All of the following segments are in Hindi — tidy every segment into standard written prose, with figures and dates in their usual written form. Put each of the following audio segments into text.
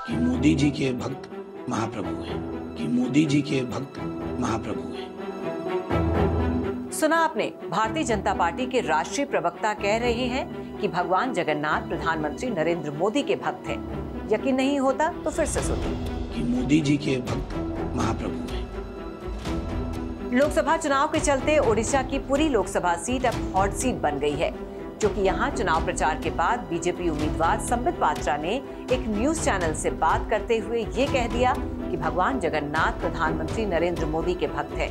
कि मोदी जी के भक्त महाप्रभु हैं, कि मोदी जी के भक्त महाप्रभु हैं। सुना आपने, भारतीय जनता पार्टी के राष्ट्रीय प्रवक्ता कह रहे हैं कि भगवान जगन्नाथ प्रधानमंत्री नरेंद्र मोदी के भक्त हैं। यकीन नहीं होता तो फिर से सुनिए कि मोदी जी के भक्त महाप्रभु हैं। लोकसभा चुनाव के चलते ओडिशा की पूरी लोकसभा सीट अब हॉट सीट बन गई है, क्योंकि यहाँ चुनाव प्रचार के बाद बीजेपी उम्मीदवार संबित पात्रा ने एक न्यूज चैनल से बात करते हुए ये कह दिया कि भगवान जगन्नाथ प्रधानमंत्री नरेंद्र मोदी के भक्त हैं।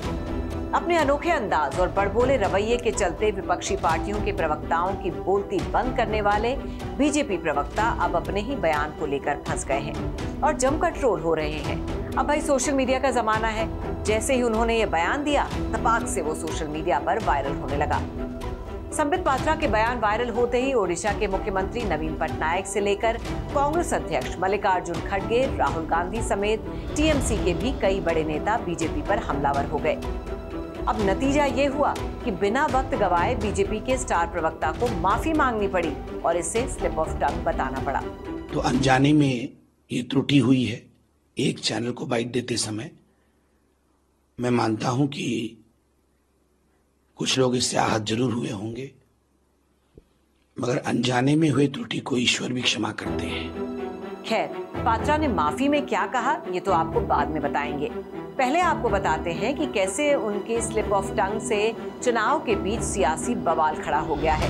अपने अनोखे अंदाज और बड़बोले रवैये के चलते विपक्षी पार्टियों के प्रवक्ताओं की बोलती बंद करने वाले बीजेपी प्रवक्ता अब अपने ही बयान को लेकर फंस गए हैं और जमकर ट्रोल हो रहे हैं। अब भाई सोशल मीडिया का जमाना है, जैसे ही उन्होंने ये बयान दिया तपाक से वो सोशल मीडिया पर वायरल होने लगा। संबित पात्रा के बयान वायरल होते ही ओडिशा के मुख्यमंत्री नवीन पटनायक से लेकर कांग्रेस अध्यक्ष मल्लिकार्जुन खड़गे, राहुल गांधी समेत टीएमसी के भी कई बड़े नेता बीजेपी पर हमलावर हो गए। अब नतीजा ये हुआ कि बिना वक्त गवाए बीजेपी के स्टार प्रवक्ता को माफी मांगनी पड़ी और इसे स्लिप ऑफ टंग बताना पड़ा। तो अनजाने में ये त्रुटि हुई है एक चैनल को बाइट देते समय। मैं मानता हूं कि कुछ लोग इससे आहत जरूर हुए होंगे, मगर अनजाने में हुए त्रुटि को ईश्वर भी क्षमा करते हैं। खैर, पात्रा ने माफी में क्या कहा ये तो आपको बाद में बताएंगे। पहले आपको बताते हैं कि कैसे उनके स्लिप ऑफ टंग से चुनाव के बीच सियासी बवाल खड़ा हो गया है।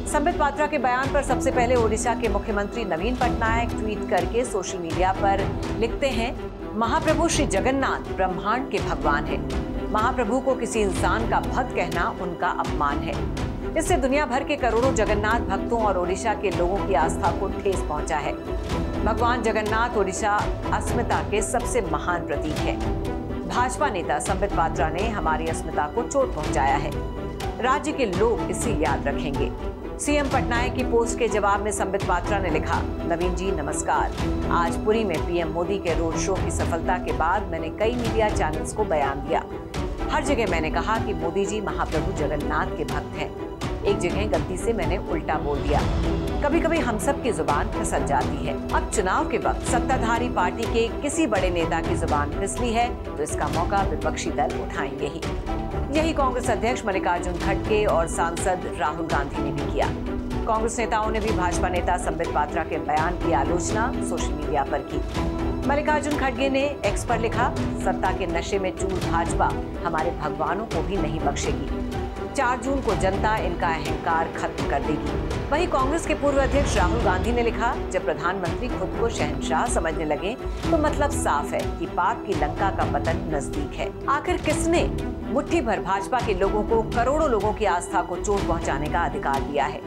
संबित पात्रा के बयान पर सबसे पहले ओडिशा के मुख्यमंत्री नवीन पटनायक ट्वीट करके सोशल मीडिया पर लिखते हैं, महाप्रभु श्री जगन्नाथ ब्रह्मांड के भगवान हैं। महाप्रभु को किसी इंसान का भक्त कहना उनका अपमान है। इससे दुनिया भर के करोड़ों जगन्नाथ भक्तों और ओडिशा के लोगों की आस्था को ठेस पहुंचा है। भगवान जगन्नाथ ओडिशा अस्मिता के सबसे महान प्रतीक है। भाजपा नेता संबित पात्रा ने हमारी अस्मिता को चोट पहुंचाया है। राज्य के लोग इसे याद रखेंगे। सीएम पटनायक की पोस्ट के जवाब में संबित पात्रा ने लिखा, नवीन जी नमस्कार। आज पुरी में पीएम मोदी के रोड शो की सफलता के बाद मैंने कई मीडिया चैनल्स को बयान दिया। हर जगह मैंने कहा कि मोदी जी महाप्रभु जगन्नाथ के भक्त हैं। एक जगह गलती से मैंने उल्टा बोल दिया। कभी कभी हम सब की जुबान फिसल जाती है। अब चुनाव के वक्त सत्ताधारी पार्टी के किसी बड़े नेता की जुबान फिसली है तो इसका मौका विपक्षी दल उठाएंगे ही। यही कांग्रेस अध्यक्ष मल्लिकार्जुन खड़गे और सांसद राहुल गांधी ने भी किया। कांग्रेस नेताओं ने भी भाजपा नेता संबित पात्रा के बयान की आलोचना सोशल मीडिया पर की। मल्लिकार्जुन खड़गे ने एक्स पर लिखा, सत्ता के नशे में चूर भाजपा हमारे भगवानों को भी नहीं बख्शेगी। 4 जून को जनता इनका अहंकार खत्म कर देगी। वहीं कांग्रेस के पूर्व अध्यक्ष राहुल गांधी ने लिखा, जब प्रधानमंत्री खुद को शहंशाह समझने लगे तो मतलब साफ है कि पाप की लंका का पतन नजदीक है। आखिर किसने मुट्ठी भर भाजपा के लोगों को, करोड़ों लोगों की आस्था को चोट पहुंचाने का अधिकार दिया है?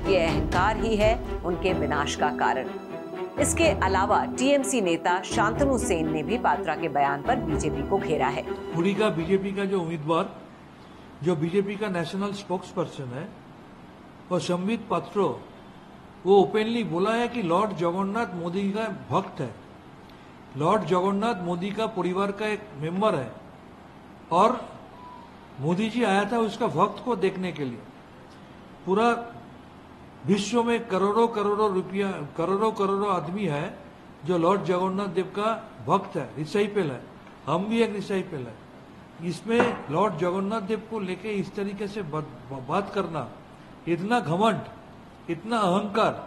ये अहंकार ही है उनके विनाश का कारण। इसके अलावा टीएमसी नेता शांतनु सेन ने भी पात्रा के बयान पर बीजेपी को घेरा है। पुरी का बीजेपी का जो उम्मीदवार, जो बीजेपी का नेशनल स्पोक्स पर्सन है, वो संबित पात्रा, वो ओपनली बोला है कि लॉर्ड जगन्नाथ मोदी का भक्त है। लॉर्ड जगन्नाथ मोदी का परिवार का एक मेंबर है और मोदी जी आया था उसका भक्त को देखने के लिए। पूरा विश्व में करोड़ों करोड़ों रुपया, करोड़ों करोड़ों आदमी है जो लॉर्ड जगन्नाथ देव का भक्त है, डिसाइपल है। हम भी एक डिसाइपल है। इसमें लॉर्ड जगन्नाथ देव को लेके इस तरीके से बात करना, इतना घमंड, इतना अहंकार,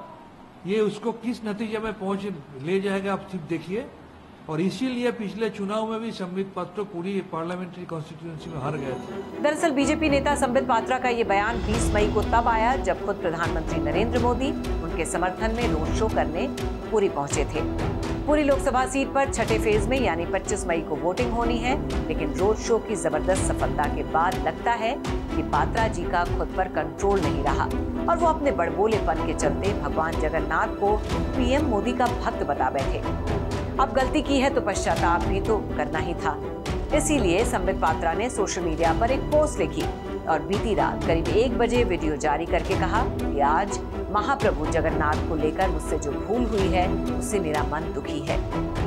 ये उसको किस नतीजे में पहुंच ले जाएगा आप सिर्फ देखिए। और इसीलिए पिछले चुनाव में भी संबित पात्रा पूरी पार्लियामेंट्री कॉन्स्टिट्यूएंसी में हार गए थे। दरअसल बीजेपी नेता संबित पात्रा का ये बयान 20 मई को तब आया जब खुद प्रधानमंत्री नरेंद्र मोदी उनके समर्थन में रोड शो करने पुरी पहुंचे थे। पूरी लोकसभा सीट पर छठे फेज में यानी 25 मई को वोटिंग होनी है, लेकिन रोड शो की जबरदस्त सफलता के बाद लगता है कि पात्रा जी का खुद पर कंट्रोल नहीं रहा और वो अपने बड़बोलेपन के चलते भगवान जगन्नाथ को पीएम मोदी का भक्त बता बैठे। अब गलती की है तो पश्चाताप भी तो करना ही था। इसीलिए संबित पात्रा ने सोशल मीडिया पर एक पोस्ट लिखी और बीती रात करीब 1 बजे वीडियो जारी करके कहा कि आज महाप्रभु जगन्नाथ को लेकर मुझसे जो भूल हुई है उससे मेरा मन दुखी है।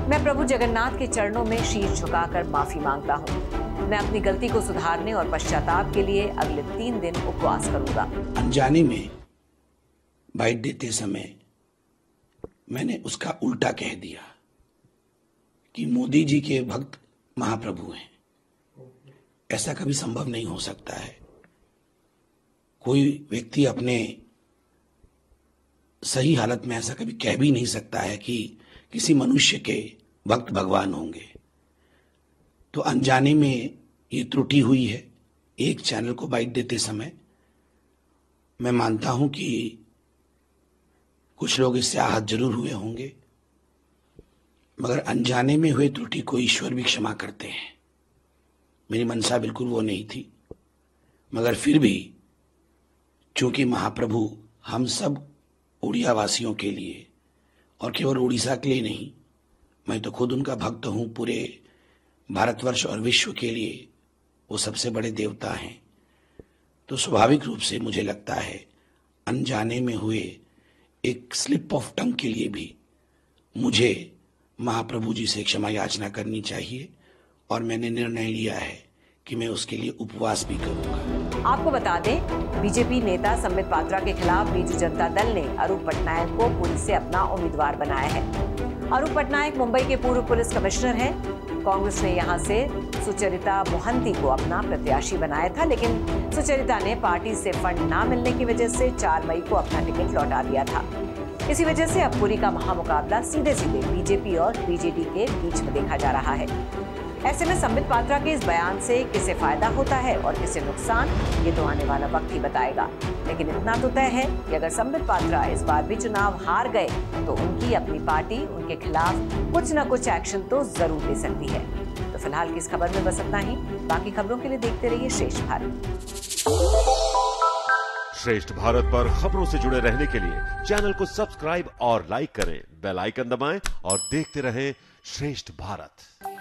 मैं प्रभु जगन्नाथ के चरणों में शीश झुकाकर माफी मांगता हूँ। मैं अपनी गलती को सुधारने और पश्चाताप के लिए अगले 3 दिन उपवास करूंगा। अनजाने में बाइट देते समय मैंने उसका उल्टा कह दिया। कि मोदी जी के भक्त महाप्रभु हैं। ऐसा कभी संभव नहीं हो सकता है। कोई व्यक्ति अपने सही हालत में ऐसा कभी कह भी नहीं सकता है कि किसी मनुष्य के भक्त भगवान होंगे। तो अनजाने में ये त्रुटि हुई है। एक चैनल को बाइट देते समय मैं मानता हूं कि कुछ लोग इससे आहत जरूर हुए होंगे, मगर अनजाने में हुए त्रुटि को ईश्वर भी क्षमा करते हैं। मेरी मनसा बिल्कुल वो नहीं थी, मगर फिर भी चूंकि महाप्रभु हम सब उड़िया वासियों के लिए और केवल उड़ीसा के लिए नहीं, मैं तो खुद उनका भक्त हूं, पूरे भारतवर्ष और विश्व के लिए वो सबसे बड़े देवता हैं। तो स्वाभाविक रूप से मुझे लगता है अनजाने में हुए एक स्लिप ऑफ टंग के लिए भी मुझे महाप्रभु जी से क्षमा याचना करनी चाहिए, और मैंने निर्णय लिया है कि मैं उसके लिए उपवास भी करूंगा। आपको बता दें, बीजेपी नेता संबित पात्रा के खिलाफ बीजू जनता दल ने अरूप पटनायक को पुरी से अपना उम्मीदवार बनाया है। अरूप पटनायक मुंबई के पूर्व पुलिस कमिश्नर हैं। कांग्रेस ने यहां से सुचरिता मोहंती को अपना प्रत्याशी बनाया था, लेकिन सुचरिता ने पार्टी से फंड न मिलने की वजह से 4 मई को अपना टिकट लौटा दिया था। इसी वजह से अब पुरी का महामुकाबला सीधे सीधे बीजेपी और बीजेडी के बीच में देखा जा रहा है। ऐसे में संबित पात्रा के इस बयान से किसे फायदा होता है और किसे नुकसान, ये तो आने वाला वक्त ही बताएगा। लेकिन इतना तो तय है कि अगर संबित पात्रा इस बार भी चुनाव हार गए तो उनकी अपनी पार्टी उनके खिलाफ कुछ न कुछ एक्शन तो जरूर ले सकती है। तो फिलहाल की इस खबर में बस इतना ही। बाकी खबरों के लिए देखते रहिए श्रेष्ठ भारत। श्रेष्ठ भारत पर खबरों से जुड़े रहने के लिए चैनल को सब्सक्राइब और लाइक करें, बेल आइकन दबाएं और देखते रहें श्रेष्ठ भारत।